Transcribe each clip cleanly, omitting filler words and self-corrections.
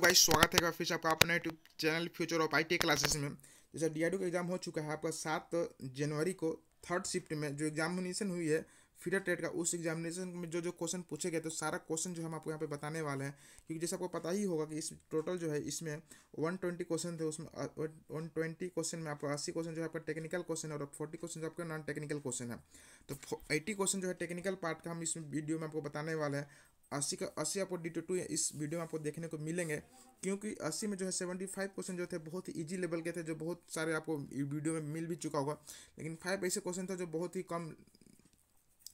Guys, स्वागत है फिर से आपका अपने YouTube channel future of IT classes में। जैसे डीआरडीओ का एग्जाम हो चुका है आपका 7 जनवरी को थर्ड शिफ्ट में जो एग्जामिनेशन हुई है फीडर टेट का, उस एग्जामिनेशन में जो जो क्वेश्चन पूछे गए तो सारा क्वेश्चन जो हम आपको यहाँ पे बताने वाले हैं। क्योंकि जैसे आपको पता ही होगा कि इस टोटल जो है इसमें 120 क्वेश्चन थे, उसमें 120 क्वेश्चन में आपको 80 क्वेश्चन जो है आपका टेक्निकल क्वेश्चन है और 40 क्वेश्चन आपका नॉन टेक्निकल क्वेश्चन है। तो 80 क्वेश्चन जो है टेक्निकल पार्ट का हम इस वीडियो में आपको बताने वाले हैं। 80 आपको D2 इस वीडियो में आपको देखने को मिलेंगे, क्योंकि 80 में जो है 75% जो थे बहुत ही इजी लेवल के थे, जो बहुत सारे आपको वीडियो में मिल भी चुका होगा। लेकिन 5 ऐसे क्वेश्चन थे जो बहुत ही कम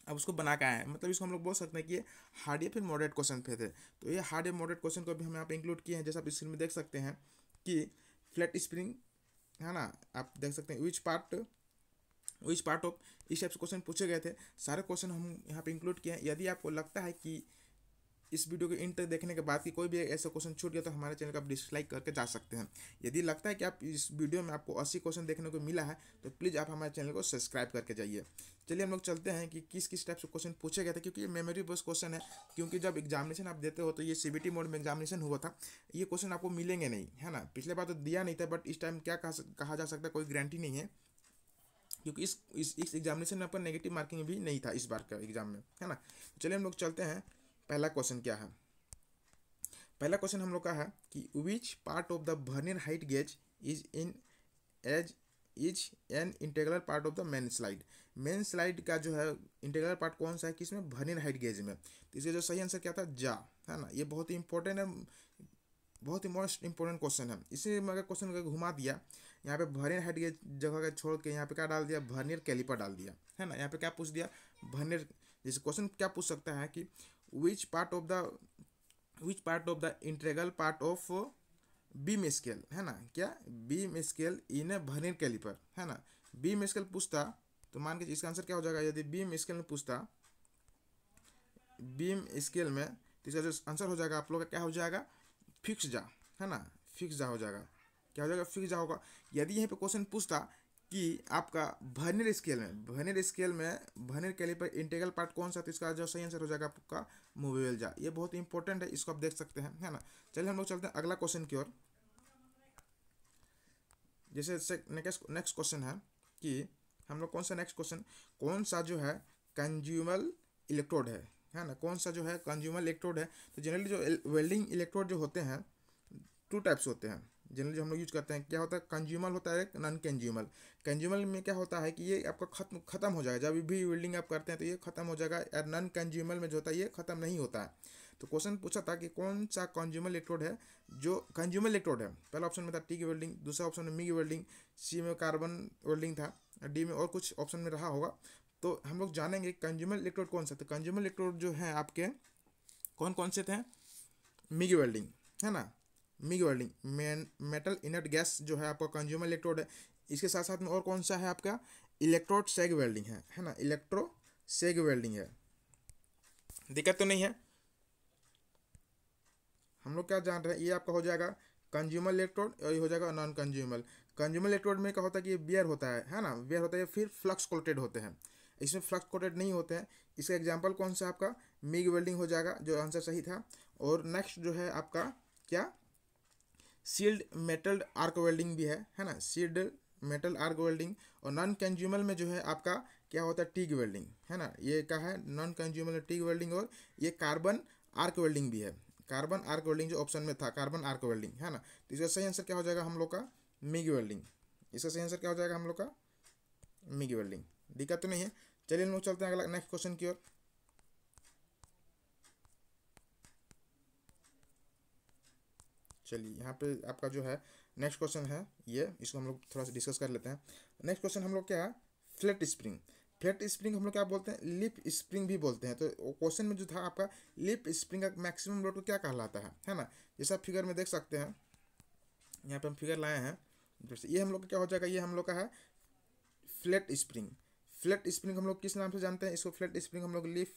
अब उसको बना के आए हैं, मतलब इसको हम लोग बोल सकते हैं कि ये हार्ड या फिर मॉडरेट क्वेश्चन पे थे। तो ये हार्ड या मॉडरेट क्वेश्चन को भी हम यहाँ पे इंक्लूड किए हैं। जैसे आप स्क्रीन में देख सकते हैं कि फ्लैट स्प्रिंग है ना, आप देख सकते हैं विच पार्ट ऑफ इस टाइप से क्वेश्चन पूछे गए थे। सारे क्वेश्चन हम यहाँ पे इंक्लूड किए हैं। यदि आपको लगता है कि इस वीडियो के इंटर देखने के बाद कि कोई भी ऐसा क्वेश्चन छूट गया तो हमारे चैनल को आप डिसलाइक करके जा सकते हैं। यदि लगता है कि आप इस वीडियो में आपको 80 क्वेश्चन देखने को मिला है तो प्लीज़ आप हमारे चैनल को सब्सक्राइब करके जाइए। चलिए हम लोग चलते हैं कि किस किस टाइप से क्वेश्चन पूछे गए थे, क्योंकि ये मेमोरी बेस्ड क्वेश्चन है। क्योंकि जब एग्जामिनेशन आप देते हो तो ये CBT मोड में एग्जामिनेशन हुआ था, ये क्वेश्चन आपको मिलेंगे नहीं, है ना। पिछले बार तो दिया नहीं था, बट इस टाइम क्या कहा जा सकता है, कोई गारंटी नहीं है, क्योंकि इस एग्जामिनेशन में आपका नेगेटिव मार्किंग भी नहीं था इस बार का एग्जाम में, है ना। चलिए हम लोग चलते हैं। पहला क्वेश्चन क्या है, पहला क्वेश्चन हम लोग का है कि which part of the vernier height gauge is an integral part of the main slide. Main slide का जो है इंटीग्रल पार्ट कौन सा है, किसमें, वर्नियर हाइट गेज में। तो इसका जो सही आंसर क्या था, जा, है ना। ये बहुत ही इंपॉर्टेंट है, बहुत ही मोस्ट इंपॉर्टेंट क्वेश्चन है। इसी में अगर क्वेश्चन को घुमा दिया, यहाँ पे वर्नियर हाइट गेज जगह का छोड़ के यहाँ पे क्या डाल दिया, वर्नियर कैलिपर डाल दिया, है ना। यहाँ पे क्या पूछ दिया, वर्नियर। जैसे क्वेश्चन क्या पूछ सकता है कि which part of the integral part of beam scale, है ना, क्या beam scale in a vernier caliper, है ना। बीम स्केल पूछता तो मान के इसका आंसर क्या हो जाएगा, यदि बीम स्केल में पूछता, बीम स्केल में, तो इसका जो आंसर हो जाएगा आप लोग का क्या हो जाएगा, फिक्स जा, है ना। फिक्स जा हो जाएगा, क्या हो जाएगा, फिक्स जा होगा। यदि यहीं पे क्वेश्चन पूछता कि आपका वर्नियर स्केल में वर्नियर कैलिपर इंटीग्रल पार्ट कौन सा, तो इसका जो सही आंसर हो जाएगा आपका मूवेबल जा। ये बहुत इंपॉर्टेंट है, इसको आप देख सकते हैं, है ना। चलिए हम लोग चलते हैं अगला क्वेश्चन की ओर। जैसे नेक्स्ट क्वेश्चन है कि हम लोग कौन सा जो है कंज्यूमर इलेक्ट्रोड है ना, कौन सा जो है कंज्यूमर इलेक्ट्रोड है। तो जनरली जो वेल्डिंग इलेक्ट्रोड जो होते हैं, 2 टाइप्स होते हैं जनरली जो हम लोग यूज करते हैं। क्या होता है, कंज्यूमर होता है, एक नॉन कंज्यूमर। कंज्यूमर में क्या होता है कि ये आपका खत्म हो जाएगा, जब भी वेल्डिंग आप करते हैं तो ये खत्म हो जाएगा। और नॉन कंज्यूमर में जो होता है ये खत्म नहीं होता है। तो क्वेश्चन पूछा था कि कौन सा कंज्यूमर इलेक्ट्रोड है जो कंज्यूमर इलेक्ट्रोड है। पहला ऑप्शन में था टी की वेल्डिंग, दूसरा ऑप्शन में मिग वेल्डिंग, सी में कार्बन वेल्डिंग था, डी में और कुछ ऑप्शन में रहा होगा। तो हम लोग जानेंगे कंज्यूमर इलेक्ट्रोड कौन सा। तो कंज्यूमर इलेक्ट्रोड जो है आपके कौन कौन से थे, मिग वेल्डिंग, है ना, MiG welding, metal inert gas जो है आपका कंज्यूमर इलेक्ट्रोड है। इसके साथ साथ में और कौन सा है आपका, इलेक्ट्रोड सेग वेल्डिंग है ना, इलेक्ट्रो सेग वेल्डिंग है। दिक्कत तो नहीं है, हम लोग क्या जान रहे हैं, ये आपका हो जाएगा कंज्यूमर इलेक्ट्रोड और ये हो जाएगा नॉन कंज्यूमर। कंज्यूमर इलेक्ट्रोड में क्या होता है कि ये बियर होता है ना, बियर होता है, फिर फ्लक्स कोटेड होते हैं। इसमें फ्लक्स कोटेड नहीं होते हैं। इसका एग्जांपल कौन सा आपका, मिग वेल्डिंग हो जाएगा, जो आंसर सही था। और नेक्स्ट जो है आपका क्या, सील्ड मेटल आर्क वेल्डिंग भी है ना, सील्ड मेटल आर्क वेल्डिंग। और नॉन कंज्यूमर में जो है आपका क्या होता है, टीग वेल्डिंग, है ना। ये क्या है, नॉन कंज्यूमर टीग वेल्डिंग। और ये कार्बन आर्क वेल्डिंग भी है, कार्बन आर्क वेल्डिंग जो ऑप्शन में था, कार्बन आर्क वेल्डिंग, है ना। तो इसका सही आंसर क्या हो जाएगा हम लोग का, मिग वेल्डिंग। इसका सही आंसर क्या हो जाएगा हम लोग का, मिग वेल्डिंग। दिक्कत तो नहीं है। चलिए हम लोग चलते हैं अगला नेक्स्ट क्वेश्चन की ओर। चलिए यहाँ पे आपका जो है नेक्स्ट क्वेश्चन है ये, इसको हम लोग थोड़ा सा डिस्कस कर लेते हैं। नेक्स्ट क्वेश्चन हम लोग क्या है, फ्लैट स्प्रिंग। फ्लैट स्प्रिंग हम लोग क्या बोलते हैं, लिप स्प्रिंग भी बोलते हैं। तो क्वेश्चन में जो था आपका लिप स्प्रिंग का मैक्सिमम लोड को क्या कहलाता है ना। जैसा आप फिगर में देख सकते हैं, यहाँ पे हम फिगर लाए हैं। जैसे ये हम लोग का क्या हो जाएगा, ये हम लोग का है फ्लैट स्प्रिंग। फ्लैट स्प्रिंग हम लोग किस नाम से जानते हैं, इसको फ्लैट स्प्रिंग हम लोग लिप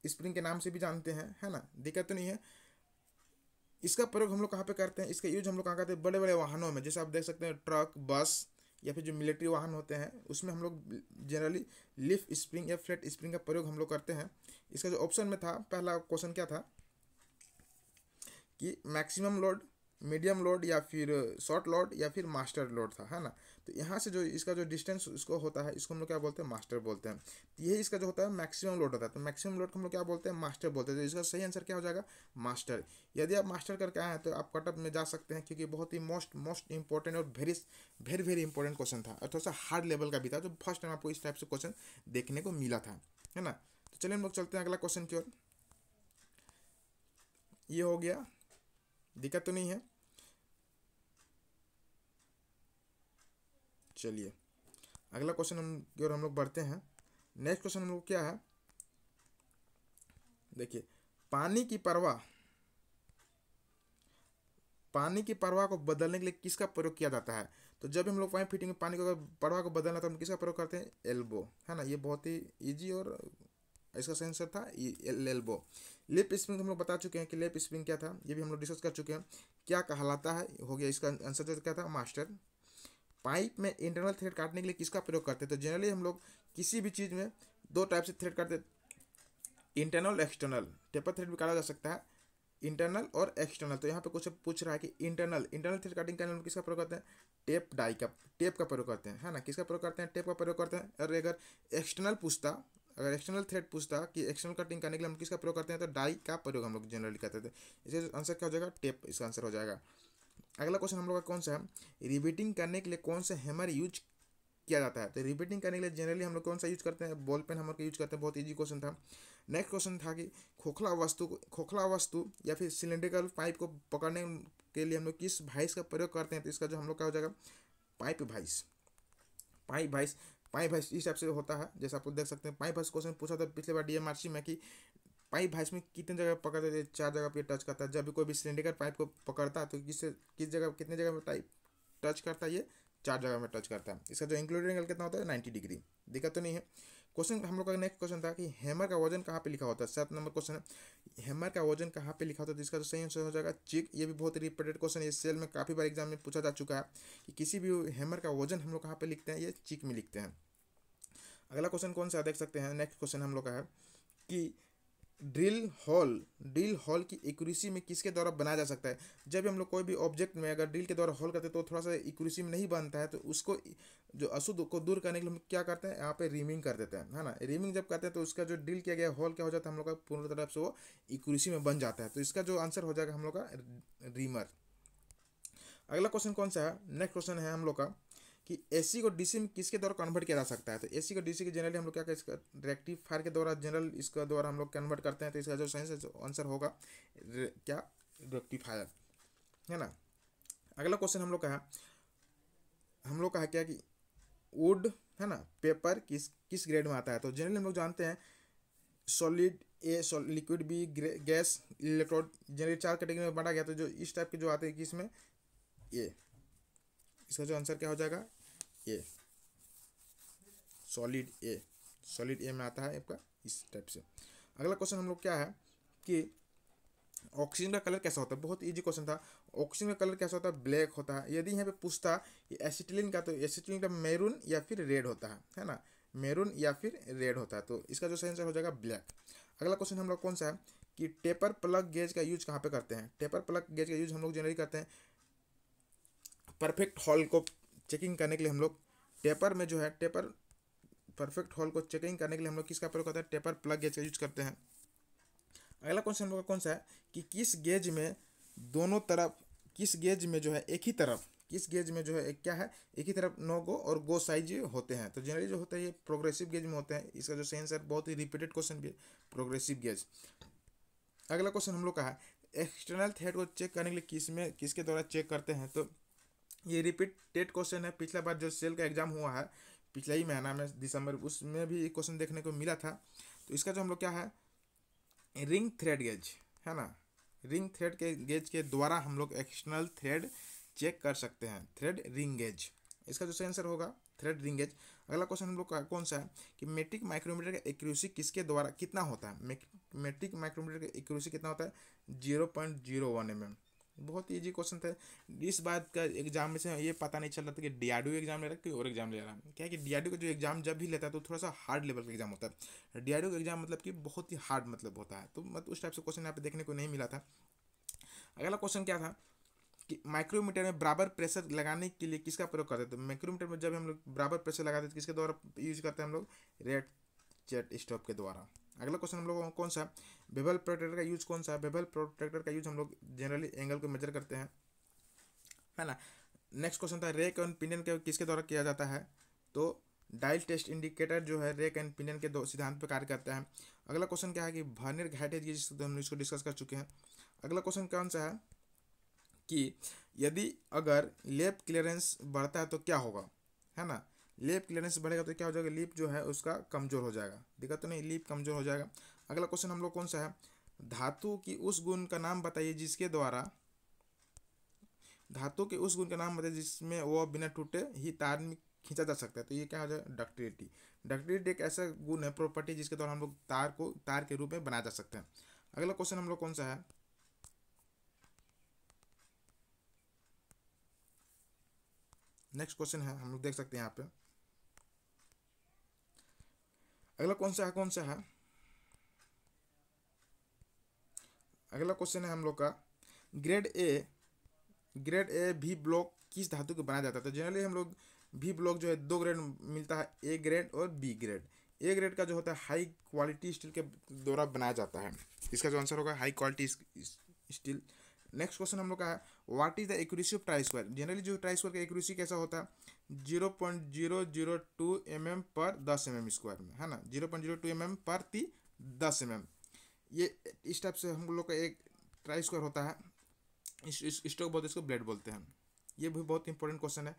स्प्रिंग के नाम से भी जानते हैं, है ना। दिक्कत तो नहीं है। इसका प्रयोग हम लोग कहाँ पे करते हैं, इसका यूज हम लोग कहाँ करते हैं, बड़े बड़े वाहनों में। जैसे आप देख सकते हैं ट्रक, बस या फिर जो मिलिट्री वाहन होते हैं उसमें हम लोग जनरली लिफ स्प्रिंग या फ्लैट स्प्रिंग का प्रयोग हम लोग करते हैं। इसका जो ऑप्शन में था, पहला क्वेश्चन क्या था कि मैक्सिमम लोड मीडियम लोड या फिर शॉर्ट लोड या फिर मास्टर लोड था, है ना। तो यहाँ से जो इसका जो डिस्टेंस इसको होता है, इसको हम लोग क्या बोलते हैं, मास्टर बोलते हैं। तो यही इसका जो होता है मैक्सिमम लोड होता है, तो मैक्सिमम लोड को हम लोग क्या बोलते हैं, मास्टर बोलते हैं। तो इसका सही आंसर क्या हो जाएगा, मास्टर। यदि आप मास्टर करके आए हैं तो आप कटअप में जा सकते हैं, क्योंकि बहुत ही मोस्ट इंपॉर्टेंट और very very very important question था, और थोड़ा सा हार्ड लेवल का भी था, जो फर्स्ट टाइम आपको इस टाइप से क्वेश्चन देखने को मिला था, है ना। तो चलिए हम लोग चलते हैं अगला क्वेश्चन की ओर। ये हो गया, दिक्कत तो नहीं है। चलिए अगला क्वेश्चन हम की ओर हम लोग बढ़ते हैं। नेक्स्ट क्वेश्चन हम लोग क्या है, देखिए, पानी की परवाह पानी की प्रवाह को बदलने के लिए किसका प्रयोग किया जाता है। तो जब हम लोग पाइप फिटिंग में पानी को अगर प्रवाह को बदलना, तो हम किसका प्रयोग करते हैं, एल्बो, है ना। ये बहुत ही इजी और इसका सही आंसर था एल्बो। लिप स्प्रिंग हम लोग बता चुके हैं कि लिप स्प्रिंग क्या था, ये भी हम लोग डिस्कस कर चुके हैं। क्या कहलाता है, हो गया इसका आंसर क्या था, मास्टर। पाइप में इंटरनल थ्रेड काटने के लिए किसका प्रयोग करते हैं। तो जनरली हम लोग किसी भी चीज़ में दो टाइप से थ्रेड काटते हैं, इंटरनल और एक्सटर्नल। टेपर थ्रेड भी काटा जा सकता है, इंटरनल और एक्सटर्नल। तो यहाँ पे कुछ पूछ रहा है कि इंटरनल थ्रेड कटिंग करने में किसका प्रयोग करते हैं, टेप का प्रयोग करते हैं, है ना। किसका प्रयोग करते हैं, टेप का प्रयोग करते हैं। और अगर एक्सटर्नल थ्रेड पूछता कि एक्सटर्नल कटिंग करने के लिए हम किसका प्रयोग करते हैं, तो डाई का प्रयोग हम लोग जनरली करते थे। इसका आंसर क्या हो जाएगा, टेप, इसका आंसर हो जाएगा। अगला क्वेश्चन हम लोग का कौन सा है, रिबीटिंग करने के लिए कौन सा हैमर यूज किया जाता है। तो रिपीटिंग करने के लिए जनरली हम लोग कौन सा यूज करते हैं, बॉल पेन हमर का यूज करते हैं। बहुत इजी क्वेश्चन था। नेक्स्ट क्वेश्चन था कि खोखला वस्तु या फिर सिलेंड्रिकल पाइप को पकड़ने के लिए हम लोग किस भाइस का प्रयोग करते हैं। तो इसका जो हम लोग क्या हो जाएगा, pipe vice. Pipe vice pipe vice इस टाइप से होता है, जैसे आप लोग देख सकते हैं। पाइप भाइस क्वेश्चन पूछा था पिछले बार डीएमआरसी में कि पाइप भाइस में कितने जगह पकड़ते थे, 4 जगह पे टच करता है। जब भी कोई भी सिलेंड्रिकल पाइप को पकड़ता है तो किस जगह कितने जगह में टाइप टच करता है, ये 4 जगह में टच करता है। इसका जो इंक्लूडेड एंगल कितना होता है, 90 डिग्री। दिक्कत तो नहीं है। क्वेश्चन हम लोग का नेक्स्ट क्वेश्चन था कि हैमर का वजन कहाँ पे लिखा होता है। 7 नंबर क्वेश्चन है, हैमर का वजन कहाँ पे लिखा होता है। तो इसका जो सही आंसर हो जाएगा चिक। ये भी बहुत रिपीटेड क्वेश्चन है, इस सेल में काफ़ी बार एग्जाम में पूछा जा चुका है कि किसी भी हैमर का वजन हम लोग कहाँ पे लिखते हैं, ये चिक में लिखते हैं। अगला क्वेश्चन कौन सा देख सकते हैं, नेक्स्ट क्वेश्चन हम लोग का है कि ड्रिल होल की एक्यूरेसी में किसके द्वारा बनाया जा सकता है। जब हम लोग कोई भी ऑब्जेक्ट में अगर ड्रिल के द्वारा होल करते हैं तो थोड़ा सा एक्यूरेसी में नहीं बनता है, तो उसको जो अशुद्ध को दूर करने के लिए हम क्या करते हैं, यहाँ पे रीमिंग कर देते हैं, है ना। रीमिंग जब करते हैं तो उसका जो ड्रिल किया गया होल क्या हो जाता है, हम लोग का पूर्ण तरफ से वो एक्यूरेसी में बन जाता है। तो इसका जो आंसर हो जाएगा हम लोग का रीमर। अगला क्वेश्चन कौन सा है, नेक्स्ट क्वेश्चन है हम लोग का कि एसी को डीसी में किसके द्वारा कन्वर्ट किया जा सकता है। तो एसी को डीसी के जनरली हम लोग क्या कहते हैं, इसका रेक्टिफायर के द्वारा जनरल इसका द्वारा हम लोग कन्वर्ट करते हैं। तो इसका जो सही आंसर होगा क्या, रेक्टिफायर, है ना। अगला क्वेश्चन हम लोग का है क्या कि वुड, है ना, पेपर किस ग्रेड में आता है। तो जनरली हम लोग जानते हैं solid A, liquid B, gas, electrode, generally 4 category में बांटा गया। तो जो इस टाइप के जो आते हैं किसमें, ये, इसका जो आंसर क्या हो जाएगा, ए, सॉलिड ए में आता है आपका इस टाइप से। अगला क्वेश्चन हम लोग क्या है कि ऑक्सीजन का कलर कैसा होता है। बहुत इजी क्वेश्चन था। ऑक्सीजन का कलर कैसा होता है, ब्लैक होता है। यदि यहाँ पे पूछता कि एसिटिलीन का, तो एसिटिलीन का मैरून या फिर रेड होता है ना, मैरून या फिर रेड होता है। तो इसका जो सही आंसर हो जाएगा ब्लैक। अगला क्वेश्चन हम लोग कौन सा है कि टेपर प्लग गेज का यूज कहाँ पे करते हैं। टेपर प्लग गेज का यूज हम लोग जनरली करते हैं परफेक्ट हॉल को चेकिंग करने के लिए। हम लोग टेपर में जो है परफेक्ट हॉल को चेकिंग करने के लिए हम लोग किसका प्रयोग करते हैं, टेपर प्लग गेज का यूज करते हैं। अगला क्वेश्चन हम लोग का कौन सा है कि किस गेज में दोनों तरफ, किस गेज में जो है एक ही तरफ, किस गेज में जो है क्या है, एक ही तरफ नो गो और गो साइज होते हैं। तो जनरली जो होता है ये प्रोग्रेसिव गेज में होते हैं। इसका जो सही आंसर बहुत ही रिपीटेड क्वेश्चन भी है, प्रोग्रेसिव गेज। अगला क्वेश्चन हम लोग का है एक्सटर्नल थ्रेड को चेक करने के लिए किसके द्वारा चेक करते हैं। तो ये रिपीटेड क्वेश्चन है। पिछला बार जो सेल का एग्जाम हुआ है पिछले ही महीना में दिसंबर, उसमें भी क्वेश्चन देखने को मिला था। तो इसका जो हम लोग क्या है, रिंग थ्रेड गेज, है ना। रिंग थ्रेड के गेज के द्वारा हम लोग एक्सटर्नल थ्रेड चेक कर सकते हैं, थ्रेड रिंग गेज। इसका जो सही आंसर होगा थ्रेड रिंग गेज। अगला क्वेश्चन हम लोग का कौन सा है कि मेट्रिक माइक्रोमीटर का एक्यूरेसी किसके द्वारा कितना होता है। मेट्रिक माइक्रोमीटर का एक्यूरेसी कितना होता है, 0.01 mm। बहुत इजी क्वेश्चन था। इस बात का एग्जाम में से ये पता नहीं चल रहा था कि डीआरडीओ एग्जाम ले रहा है कि और एग्जाम ले रहा है। क्या है कि डीआरडीओ का जो एग्जाम जब भी लेता है तो थोड़ा सा हार्ड लेवल का एग्जाम होता है। डीआरडीओ का एग्जाम मतलब कि बहुत ही हार्ड मतलब होता है। तो मतलब उस टाइप से क्वेश्चन यहाँ पे देखने को नहीं मिला था। अगला क्वेश्चन क्या था माइक्रोमीटर में बराबर प्रेशर लगाने के लिए किसका प्रयोग करते हैं? तो माइक्रोमीटर में जब हम लोग बराबर प्रेशर लगाते हैं तो किसके द्वारा यूज करते हैं हम लोग? रेट जेट स्टोव के द्वारा। अगला क्वेश्चन हम लोग को कौन सा? बेवल प्रोट्रैक्टर का यूज कौन सा है? बेवल प्रोट्रैक्टर का यूज हम लोग जनरली एंगल को मेजर करते हैं, है ना। नेक्स्ट क्वेश्चन था रेक एंड पिनियन के किसके द्वारा किया जाता है? तो डायल टेस्ट इंडिकेटर जो है रेक एंड पिनियन के दो सिद्धांत पर कार्य करता है। अगला क्वेश्चन क्या है कि वर्नियर हाइट गेज, हम इसको डिस्कस कर चुके हैं। अगला क्वेश्चन कौन सा है कि यदि अगर लेप क्लियरेंस बढ़ता है तो क्या होगा, है ना। लेप क्लियरेंस बढ़ेगा तो क्या हो जाएगा? लीप जो है उसका कमजोर हो जाएगा, दिक्कत तो नहीं, लीप कमजोर हो जाएगा। अगला क्वेश्चन हम लोग कौन सा है? धातु की उस गुण का नाम बताइए जिसके द्वारा, धातु के उस गुण का नाम बताइए जिसमें वो बिना टूटे ही तार में खींचा जा सकता है। तो ये क्या हो जाएगा? डक्टिलिटी। डक्टिलिटी एक ऐसा गुण है, प्रॉपर्टी, जिसके द्वारा हम लोग तार को तार के रूप में बनाया जा सकते हैं। अगला क्वेश्चन हम लोग कौन सा है? नेक्स्ट क्वेश्चन है, हम लोग देख सकते हैं यहाँ पे। अगला कौन सा है? कौन सा है? अगला क्वेश्चन है हम लोग का ग्रेड ए भी ब्लॉक किस धातु को बनाया जाता है? तो जनरली हम लोग भी ब्लॉक जो है दो ग्रेड मिलता है, ए ग्रेड और बी ग्रेड। ए ग्रेड का जो होता है हाई क्वालिटी स्टील के द्वारा बनाया जाता है। इसका जो आंसर होगा high quality steel. Next question हम लोग का है what is the accuracy of try square? Generally जो ट्राई स्क्वायर का एक्यूरेसी कैसा होता है? 0.002 mm पर 10 mm स्क्वायर में, है ना। 0.02 mm पर 10 mm, ये इस टाइप से हम लोग का एक ट्राई स्क्वायर होता है। इस स्टोक बोलते हैं, इसको ब्लेड बोलते हैं। ये भी बहुत इंपॉर्टेंट क्वेश्चन है।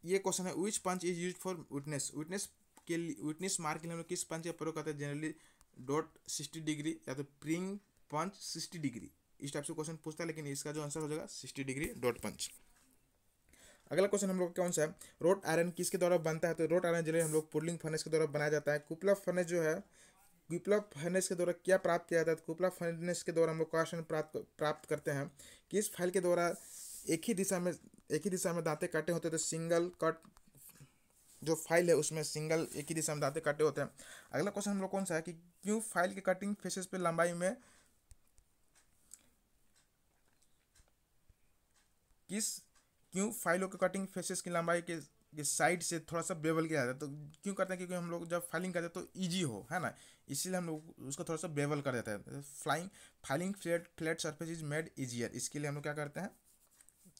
ये क्वेश्चन है which punch is use for witness? Witness mark के लिए हम लोग किस पंच का प्रयोग करते हैं? जनरली डॉट 60 डिग्री या तो प्रिंग पंच 60 डिग्री, इस टाइप से क्वेश्चन पूछता है, लेकिन इसका जो आंसर हो जाएगा 60 डिग्री डॉट पंच। अगला क्वेश्चन हम लोग कौन सा है? रोट आयरन किसके द्वारा बनता है? तो रोट आयरन जनरली हम लोग पुलिंग फर्नेस के द्वारा बनाया जाता है। कुपला फर्नेस जो है, कुपला फर्नेस के द्वारा क्या प्राप्त किया जाता है? कुपला फर्नेस के द्वारा हम लोग कास्ट प्राप्त करते हैं कि इस फाइल के द्वारा एक ही दिशा में दांते काटे होते थे। सिंगल कट जो फाइल है उसमें सिंगल एक ही दिशा में दांते काटे होते हैं। अगला क्वेश्चन हम लोग कौन सा है कि क्यों फाइल के कटिंग फेसेस पे लंबाई में क्यों फाइलों के कटिंग फेसेस की लंबाई के साइड से थोड़ा सा बेवल किया जाता है? तो क्यों करते हैं? क्योंकि हम लोग जब फाइलिंग करते हैं तो इजी हो, है ना, इसीलिए हम लोग उसको थोड़ा सा बेवल कर देते हैं। Filing flat surface is made easier, इसके लिए हम लोग क्या करते हैं?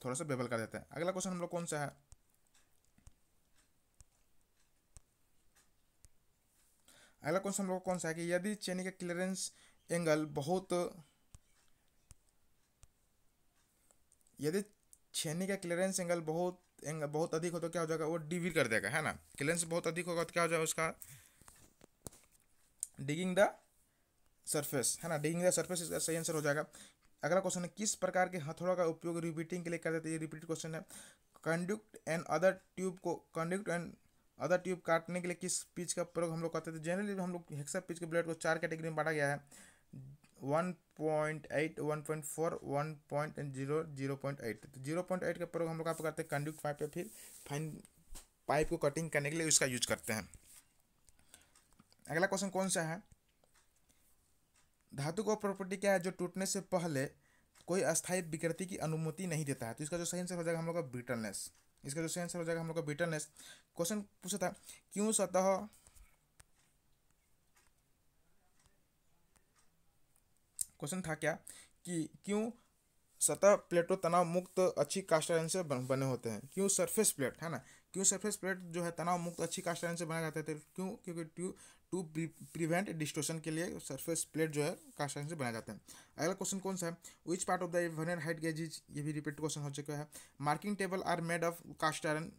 थोड़ा सा बेवल कर देते हैं। अगला क्वेश्चन हम लोग कौन सा है? अगला क्वेश्चन हम लोग कौन सा है कि यदि चेनी का क्लियरेंस एंगल यदि छेनी का क्लियरेंस एंगल बहुत अधिक हो तो क्या हो जाएगा? वो डिवी कर देगा, है ना। क्लियरेंस बहुत अधिक होगा तो क्या हो जाएगा उसका? डिगिंग द सरफेस, है ना, डिगिंग द सरफेस इसका सही आंसर हो जाएगा। अगला क्वेश्चन है किस प्रकार के हथौड़ा का उपयोग रिपीटिंग के लिए करते थे? ये रिपीट क्वेश्चन है। कंडक्ट एंड अदर ट्यूब काटने के लिए किस पिच का प्रयोग हम लोग करते थे? जनरली हम लोग हेक्सा पिच के ब्लेड को 4 कैटेगरी में बांटा गया है, 1.8, 1.4, 1.0, 0.8। तो 0.8 का प्रयोग हम लोग आप करते हैं कंडक्ट पाइप या फिर फाइन पाइप को कटिंग करने के लिए उसका यूज करते हैं। अगला क्वेश्चन कौन सा है? धातु का प्रॉपर्टी क्या है जो टूटने से पहले कोई अस्थायी विकृति की अनुमति नहीं देता है? तो इसका जो सही आंसर हो जाएगा हम लोग का ब्रिटलनेस। इसका जो सही आंसर हो जाएगा हम लोग का ब्रिटलनेस। क्वेश्चन पूछा था क्यों सतह क्वेश्चन था क्या कि क्यों सतह प्लेटों तनाव मुक्त अच्छी कास्ट आयरन से बने होते हैं? क्यों सरफेस प्लेट, है ना, क्यों सरफेस प्लेट जो है तनाव मुक्त अच्छी कास्ट आयरन से बनाए जाते थे? क्यों? क्योंकि टू प्रिवेंट डिस्टोर्शन के लिए सरफेस प्लेट जो है कास्ट आयरन से बनाए जाते हैं। अगला क्वेश्चन कौन सा है? Which part of the vernier height gauge is, ये भी रिपीट क्वेश्चन हो चुका है। Marking table are made of cast iron.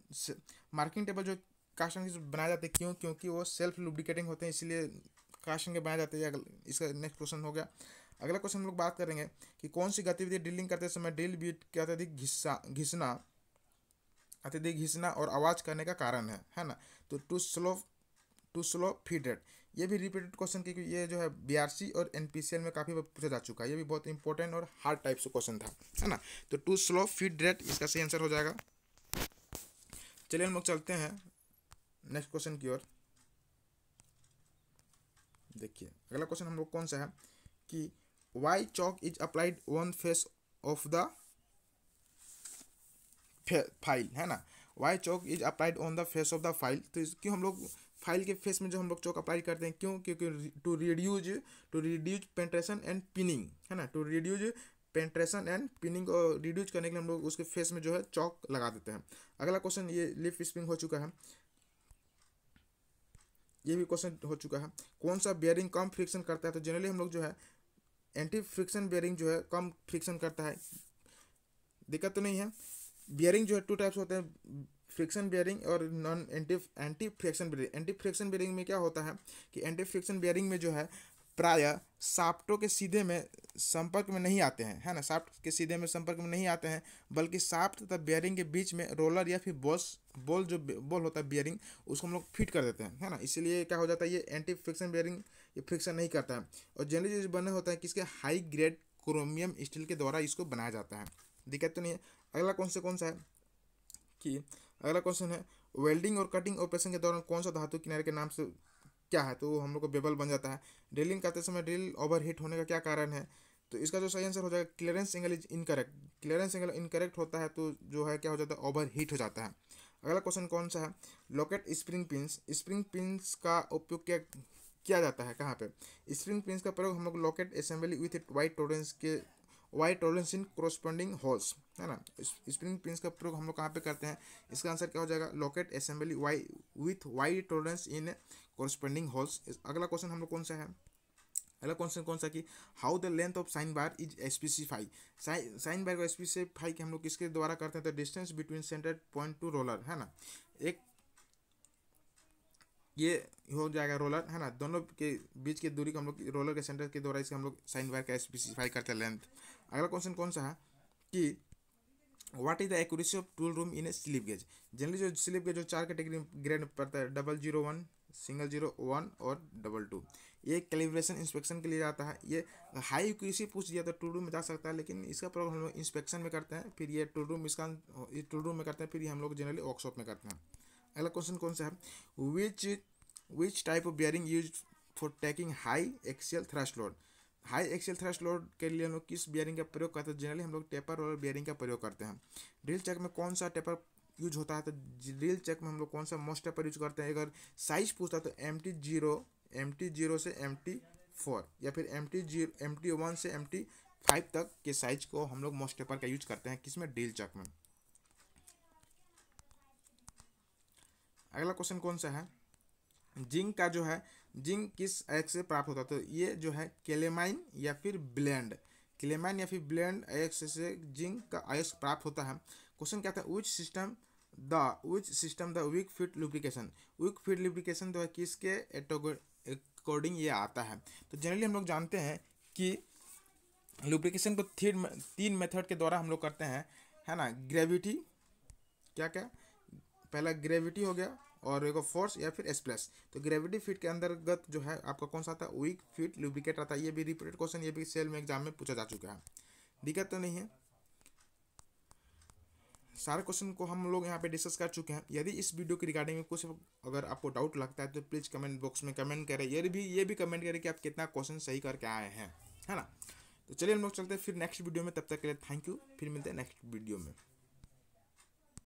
Marking table जो कास्ट आयरन से बनाए जाते हैं, क्यों? क्योंकि वो सेल्फ लुब्रिकेटिंग होते हैं, इसलिए कास्ट आयरन के बनाए जाते हैं। इसका नेक्स्ट क्वेश्चन हो गया। अगला क्वेश्चन हम लोग बात करेंगे कि कौन सी गतिविधि ड्रिलिंग करते समय ड्रिल बीट के अत्यधिक घिसना और आवाज करने का कारण है ना। तो टू स्लो फीड रेट, ये भी रिपीटेड क्वेश्चन क्योंकि ये जो है बीआरसी और एनपीसीएल में काफ़ी बार पूछा जा चुका है। ये भी बहुत इंपॉर्टेंट और हार्ड टाइप से क्वेश्चन था, है ना। तो टू स्लो फीड रेट इसका सही आंसर हो जाएगा। चलिए हम लोग चलते हैं नेक्स्ट क्वेश्चन की ओर। देखिए अगला क्वेश्चन हम लोग कौन सा है कि why chalk is applied one face of the file, है ना। Why chalk is applied on the face of the file, तो क्यों हम लोग फाइल के फेस में जो हम लोग चौक अप्लाई करते हैं, क्यों? क्योंकि to reduce penetration and pinning, है ना, to reduce penetration and pinning, और रिड्यूज करने के लिए हम लोग उसके फेस में जो है चौक लगा देते हैं। अगला क्वेश्चन, ये लीफ स्प्रिंग हो चुका है, ये भी क्वेश्चन हो चुका है। कौन सा बियरिंग कम फ्रिक्शन करता है? तो जनरली हम लोग जो है एंटी फ्रिक्शन बियरिंग जो है कम फ्रिक्शन करता है, दिक्कत तो नहीं है। बियरिंग जो है टू टाइप्स होते हैं, फ्रिक्शन बियरिंग और non anti friction bearing. Anti friction bearing में क्या होता है कि एंटी फ्रिक्शन बियरिंग में जो है प्रायः शाफ्टों के सीधे में संपर्क में नहीं आते हैं, है ना, शाफ्ट के सीधे में संपर्क में नहीं आते हैं, बल्कि शाफ्ट तथा बियरिंग के बीच में रोलर या फिर बॉल जो बॉल होता है बियरिंग, उसको हम लोग फिट कर देते हैं, है ना। इसीलिए क्या हो जाता है, ये एंटी फ्रिक्शन बियरिंग ये फ्रिक्शन नहीं करता है। और जनरली जो बने होता है किसके, हाई ग्रेड क्रोमियम स्टील के द्वारा इसको बनाया जाता है, दिक्कत तो नहीं है। अगला कौन सा है कि अगला क्वेश्चन है, वेल्डिंग और कटिंग ऑपरेशन के दौरान कौन सा धातु किनारे के नाम से क्या है? तो हम लोग को बेबल बन जाता है। ड्रिलिंग करते समय ड्रिल ओवरहीट होने का क्या कारण है? तो इसका जो सही आंसर हो जाएगा clearance angle is incorrect. Clearance angle incorrect होता है तो जो है क्या हो जाता है, ओवरहीट हो जाता है। अगला क्वेश्चन कौन सा है, locate spring pins. Spring pins का उपयोग क्या किया जाता है, कहाँ पे? स्प्रिंग पिंस का प्रयोग हम लोग locate assembly with white tolerance in corresponding holes, है ना। स्प्रिंग पिंस का प्रयोग हम लोग कहाँ पे करते हैं? इसका आंसर क्या हो जाएगा, locate assembly with white tolerance in corresponding holes. अगला क्वेश्चन हम लोग कौन सा है, अगला क्वेश्चन कौन सा कि how the length of sine bar is specify. Sine bar को स्पेसिफाई कि हम लोग किसके द्वारा करते हैं? तो distance between centre point two roller, है ना। एक ये हो जाएगा रोलर, है ना, दोनों के बीच की दूरी को हम लोग रोलर के सेंटर के द्वारा इसे हम लोग साइन बार का स्पेसिफाई करते हैं लेंथ। अगला क्वेश्चन कौन सा है कि what is the accuracy of tool room in A slip gauge. Generally जो स्लिप गेज जो 4 कैटेगरी ग्रेड में पड़ता है, 001, 001 और 22। ये कैलिब्रेशन इंस्पेक्शन के लिए जाता है। ये हाई एक्यूरेसी पूछ दिया तो टूल रूम में जा सकता है, लेकिन इसका प्रयोग हम लोग इंस्पेक्शन में करते हैं, फिर ये टूल रूम में करते हैं, फिर ये हम लोग जनरली वर्कशॉप में करते हैं। अगला क्वेश्चन कौन सा है, which type of bearing use for taking high axial thrust load. High axial thrust load के लिए हम लोग किस बियरिंग का प्रयोग करते हैं? जनरली हम लोग टेपर और बियरिंग का प्रयोग करते हैं। ड्रिल चेक में कौन सा टेपर यूज होता है? तो ड्रिल चेक में हम लोग कौन सा मोस्ट टेपर यूज करते हैं? अगर साइज पूछता है तो MT0 से MT4 या फिर MT1 से MT5 तक के साइज को हम लोग मोस्ट टेपर का यूज करते हैं, किसमें? ड्रिल चेक में। अगला क्वेश्चन कौन सा है, जिंक का जो है, जिंक किस अयस्क से प्राप्त होता है? तो ये जो है केलेमाइन या फिर ब्लेंड, केलेमाइन या फिर ब्लेंड अयस्क से जिंक का अयस्क प्राप्त होता है। क्वेश्चन क्या था, which system the wick feed lubrication. Wick feed lubrication जो है किसके अकॉर्डिंग ये आता है? तो जनरली हम लोग जानते हैं कि लुब्रिकेशन को 3 मेथड के द्वारा हम लोग करते हैं, है ना। ग्रेविटी, क्या क्या, पहला ग्रेविटी हो गया और एक फोर्स या फिर स्प्लैश। तो ग्रेविटी फिट के अंतर्गत जो है आपका कौन सा आता है, वीक फिट लुब्रिकेट आता है। ये भी रिपीटेड क्वेश्चन, ये भी सेल में एग्जाम में पूछा जा चुका है, दिक्कत तो नहीं है। सारे क्वेश्चन को हम लोग यहाँ पे डिस्कस कर चुके हैं। यदि इस वीडियो के रिगार्डिंग में कुछ अगर आपको डाउट लगता है तो प्लीज़ कमेंट बॉक्स में कमेंट करें। ये भी कमेंट करें कि आप कितना क्वेश्चन सही करके आए हैं, है ना। तो चलिए हम लोग चलते हैं फिर नेक्स्ट वीडियो में, तब तक के लिए थैंक यू, फिर मिलते हैं नेक्स्ट वीडियो में।